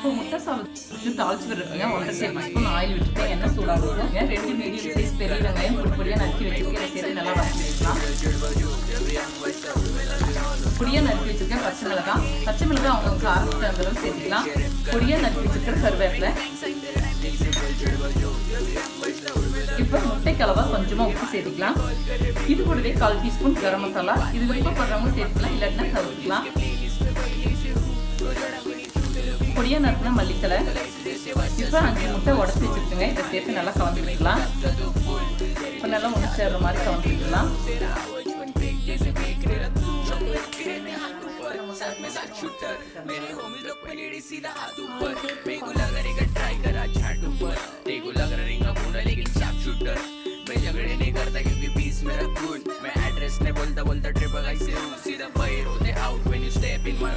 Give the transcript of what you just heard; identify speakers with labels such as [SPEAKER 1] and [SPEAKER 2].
[SPEAKER 1] இப்போ முட்டை சாதத்துக்கு தாளிச்சு விட்டுருக்கேங்க. 1.5 டேபிள் ஸ்பூன் ஆயில் விட்டுருக்கேன். எண்ணெய் சூடாகுங்க. 2 மீடியம் சைஸ் பெரிய வெங்காயம் பொடியாக நறுக்கி வச்சுருக்கேன். சேர்த்து நல்லா வதக்கிக்கலாம். பொடியாக நறுக்கி வச்சுருக்கேன் பச்சை மிளகாய் அவங்க காரத்துக்கு தகுந்த அளவு சேர்த்துக்கலாம். பொடியாக நறுக்கி வச்சுருக்கிற கருவேப்பிலை. இப்போ முட்டை கலவா கொஞ்சமாக உப்பு சேர்த்துக்கலாம். இது கூடவே 1/4 டீஸ்பூன் கரம் மசாலா. இது விருப்பப்படுறவங்க சேர்த்துக்கலாம், இல்லாட்டினா தவிர்த்துக்கலாம். பொடியாக நறுக்கின மல்லித்தலை. இப்போ 5 முட்டை உடச்சி வச்சுருக்குங்க. இதை சேர்த்து நல்லா கலந்து விட்டுக்கலாம். இப்போ நல்லா ஒன்று சேர்ற மாதிரி கலந்து விட்டுக்கலாம்.
[SPEAKER 2] मैं एड्रेस ने बोलता बोलता ट्रिप सीधा फायर होते out when you step in my